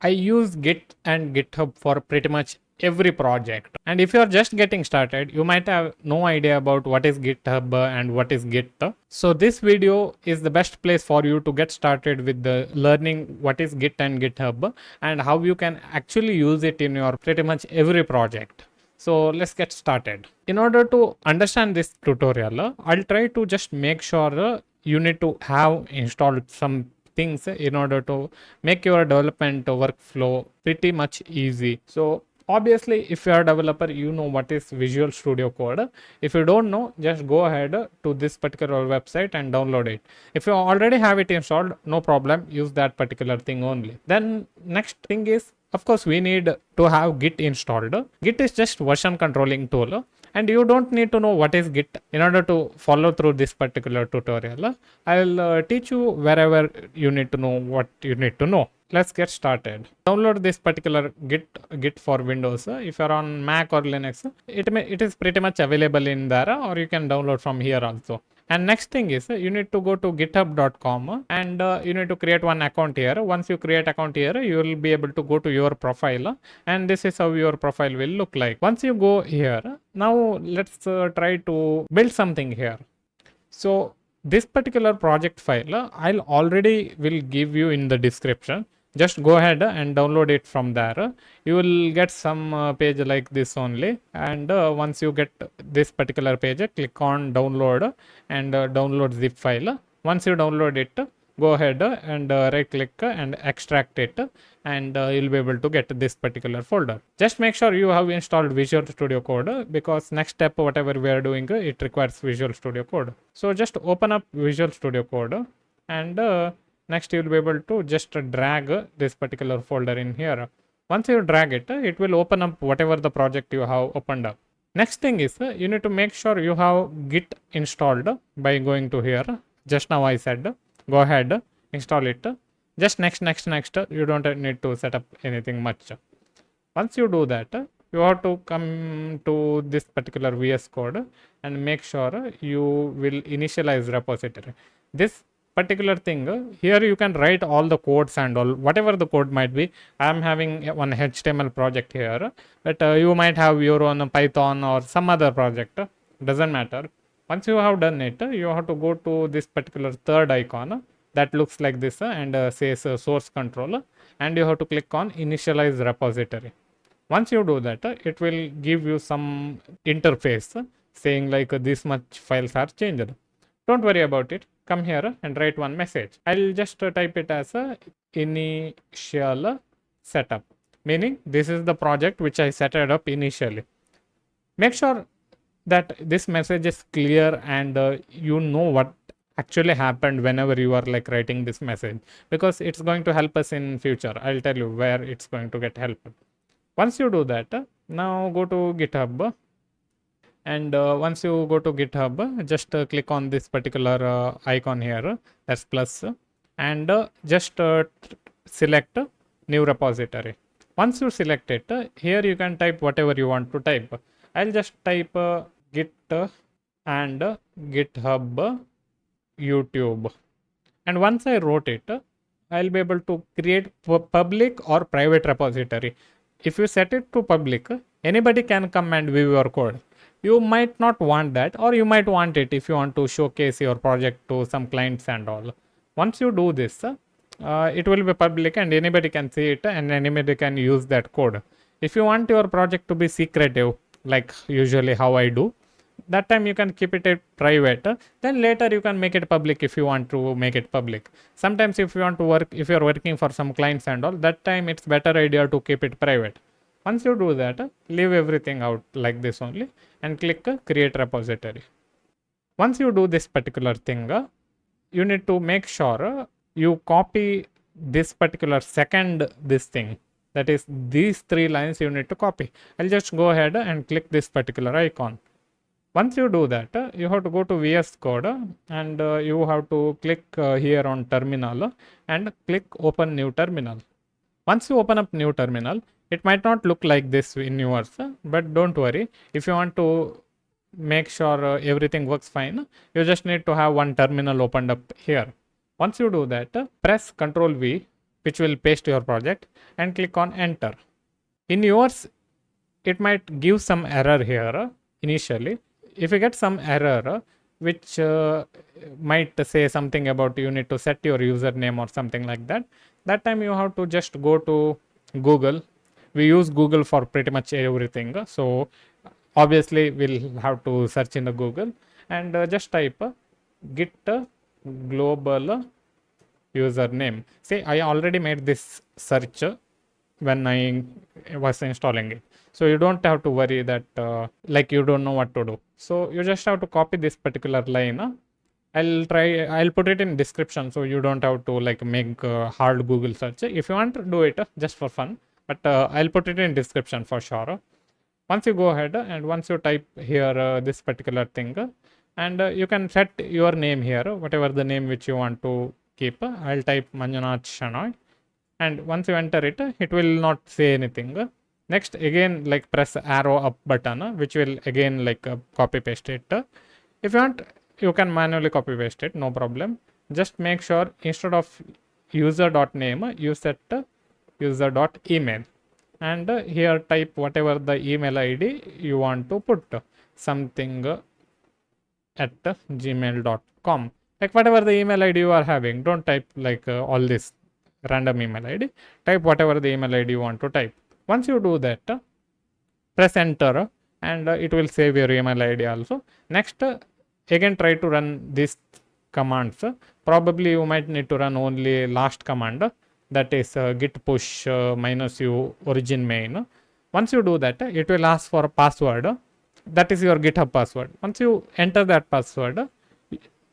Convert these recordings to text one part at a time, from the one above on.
I use Git and GitHub for pretty much every project. And if you're just getting started, you might have no idea about what is GitHub and what is Git. So this video is the best place for you to get started with the learning what is Git and GitHub and how you can actually use it in your pretty much every project. So let's get started. In order to understand this tutorial, I'll try to just make sure you need to have installed some things in order to make your development workflow pretty much easy. So obviously, if you are a developer, you know what is Visual Studio Code. If you don't know, just go ahead to this particular website and download it. If you already have it installed, no problem, use that particular thing only. Then next thing is, of course, we need to have Git installed. Git is just version controlling tool, and you don't need to know what is Git in order to follow through this particular tutorial. I'll teach you wherever you need to know what you need to know. Let's get started. Download this particular Git for Windows. If you're on Mac or Linux, it is pretty much available in there, or you can download from here also. And next thing is you need to go to github.com and you need to create one account here. Once you create account here, you will be able to go to your profile, and this is how your profile will look like. Once you go here, now let's try to build something here. So this particular project file I'll already will give you in the description. Just go ahead and download it from there. You will get some page like this only, and once you get this particular page, click on download and download zip file. Once you download it, go ahead and right click and extract it, and you'll be able to get this particular folder. Just make sure you have installed Visual Studio Code, because next step whatever we are doing, it requires Visual Studio Code. So just open up Visual Studio Code, and next you'll be able to just drag this particular folder in here. Once you drag it, it will open up whatever the project you have opened up. Next thing is you need to make sure you have Git installed by going to here. Just now I said go ahead, install it. Just next. You don't need to set up anything much. Once you do that, you have to come to this particular VSCode and make sure you will initialize repository. This particular thing here, you can write all the codes and all, whatever the code might be. I am having one HTML project here, but you might have your own Python or some other project, doesn't matter. Once you have done it, you have to go to this particular third icon that looks like this and says source control, and you have to click on initialize repository. Once you do that, it will give you some interface saying like this much files are changed. Don't worry about it. Come here and write one message. I'll just type it as a initial setup, meaning this is the project which I set it up initially. Make sure that this message is clear and you know what actually happened whenever you are like writing this message, because it's going to help us in future. I'll tell you where it's going to get help. Once you do that, now go to GitHub. And once you go to GitHub, just click on this particular icon here, that's plus, and just select new repository. Once you select it, here you can type whatever you want to type. I'll just type git and GitHub YouTube. And once I wrote it, I'll be able to create public or private repository. If you set it to public, anybody can come and view your code. You might not want that, or you might want it if you want to showcase your project to some clients and all. Once you do this, it will be public and anybody can see it and anybody can use that code. If you want your project to be secretive, like usually how I do, that time you can keep it private. Then later you can make it public if you want to make it public. Sometimes if you want to work, if you're working for some clients and all, that time it's better idea to keep it private. Once you do that, leave everything out like this only and click create repository. Once you do this particular thing, you need to make sure you copy this particular this thing. That is, these 3 lines you need to copy. I'll just go ahead and click this particular icon. Once you do that, you have to go to VSCode and you have to click here on terminal and click open new terminal. Once you open up new terminal, it might not look like this in yours, but don't worry. If you want to make sure everything works fine, you just need to have one terminal opened up here. Once you do that, press Ctrl V which will paste your project, and click on enter. In yours, it might give some error here initially. If you get some error which might say something about you need to set your username or something like that, that time you have to just go to Google. We use Google for pretty much everything, so obviously we'll have to search in the Google and just type git global username. See, I already made this search when I was installing it, so you don't have to worry that like you don't know what to do. So you just have to copy this particular line. I'll put it in description, so you don't have to like make hard Google search. If you want to do it just for fun, but I'll put it in description for sure. Once you go ahead and once you type here this particular thing, and you can set your name here, whatever the name which you want to keep. I'll type Manjunath Shenoy, and once you enter it, it will not say anything. Next, again, like press arrow up button, which will again like copy paste it. If you want, you can manually copy paste it, no problem. Just make sure instead of user.name, you set user.email, and here type whatever the email ID you want to put, something at gmail.com, like whatever the email ID you are having. Don't type like all this random email ID. Type whatever the email ID you want to type. Once you do that, press enter, and it will save your email ID also. Next, again try to run these commands. Probably you might need to run only last command, that is git push -u origin main. Once you do that, it will ask for a password. That is your GitHub password. Once you enter that password,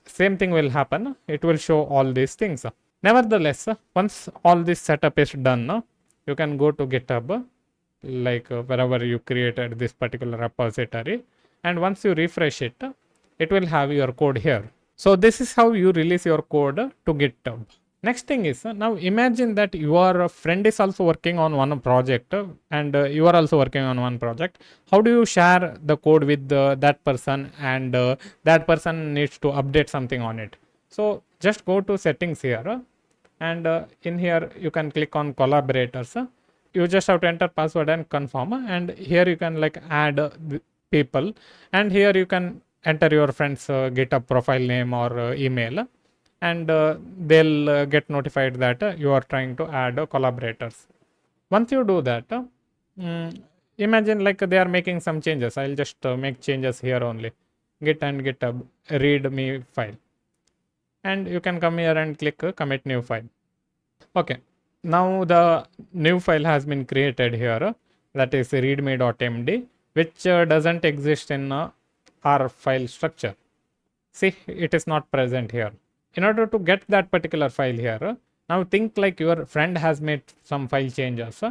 same thing will happen. It will show all these things. Nevertheless, once all this setup is done, you can go to GitHub, like wherever you created this particular repository, and once you refresh it, it will have your code here. So this is how you release your code to GitHub. Next thing is, now imagine that your friend is also working on one project and you are also working on one project. How do you share the code with that person, and that person needs to update something on it? So just go to settings here, and in here you can click on collaborators. You just have to enter password and confirm, and here you can like add people, and here you can enter your friend's GitHub profile name or email, and they'll get notified that you are trying to add collaborators. Once you do that, imagine like they are making some changes. I'll just make changes here only. Git and GitHub readme file, and you can come here and click commit new file. Okay, now the new file has been created here, that is readme.md, which doesn't exist in our file structure. See, it is not present here. In order to get that particular file here, now think like your friend has made some file changes,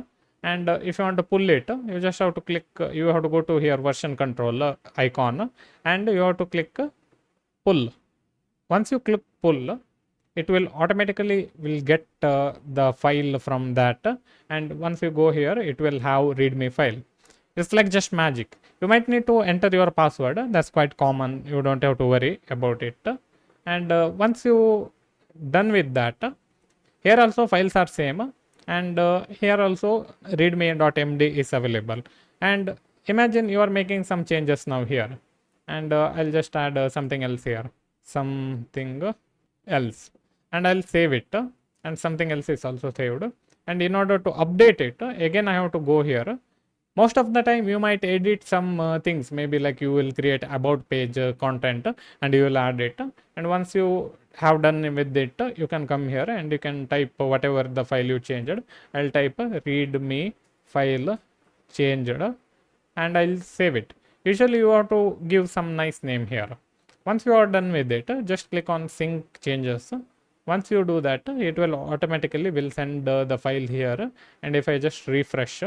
and if you want to pull it, you just have to click, you have to go to here version control icon, and you have to click pull. Once you click pull, it will automatically will get the file from that, and once you go here, it will have readme file. It's like just magic. You might need to enter your password. That's quite common. You don't have to worry about it. And once you done with that, here also files are same, and here also readme.md is available. And imagine you are making some changes now here, and I'll just add something else here, something else, and I'll save it, and something else is also saved. And in order to update it, again I have to go here. Most of the time you might edit some things, maybe like you will create about page content and you will add it, and once you have done with it, you can come here and you can type whatever the file you changed. I'll type readme file changed, and I'll save it. Usually you have to give some nice name here. Once you are done with it, just click on sync changes. Once you do that, it will automatically will send the file here, and if I just refresh,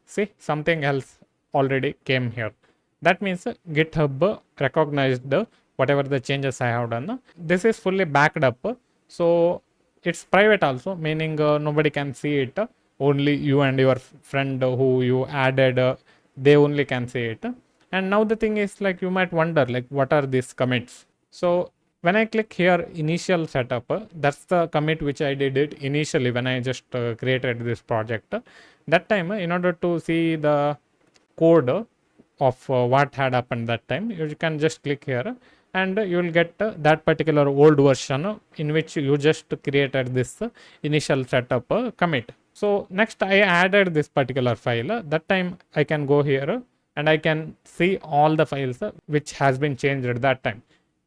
see, something else already came here. That means GitHub recognized whatever the changes I have done. This is fully backed up, so it's private also, meaning nobody can see it. Only you and your friend who you added, they only can see it. And now the thing is, like, you might wonder like what are these commits. So When I click here initial setup, that's the commit which I did it initially when I just created this project. That time, in order to see the code of what had happened that time, you can just click here and you will get that particular old version in which you just created this initial setup commit. So next I added this particular file. That time I can go here and I can see all the files which has been changed at that time.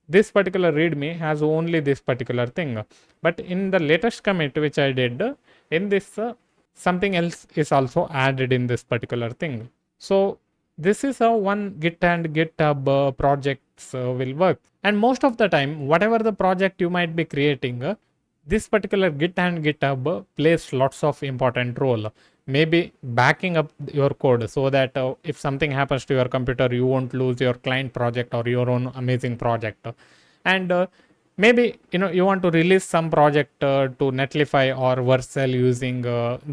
This particular readme has only this particular thing, but in the latest commit which I did, in this something else is also added in this particular thing. So this is how one Git and GitHub projects will work. And most of the time, whatever the project you might be creating, this particular Git and GitHub plays lots of important role. Maybe backing up your code so that if something happens to your computer, you won't lose your client project or your own amazing project. And maybe you want to release some project to Netlify or Vercel using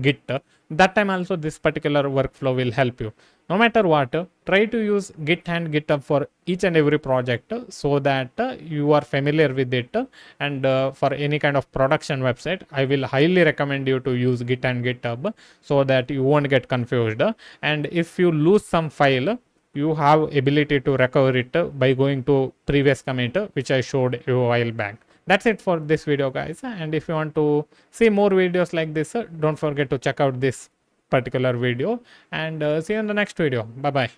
Git. That time also this particular workflow will help you. No matter what, try to use Git and GitHub for each and every project so that you are familiar with it. And for any kind of production website, I will highly recommend you to use Git and GitHub so that you won't get confused. And if you lose some file, you have ability to recover it by going to previous commit which I showed you a while back. That's it for this video, guys. And if you want to see more videos like this, don't forget to check out this particular video, and see you in the next video. Bye bye.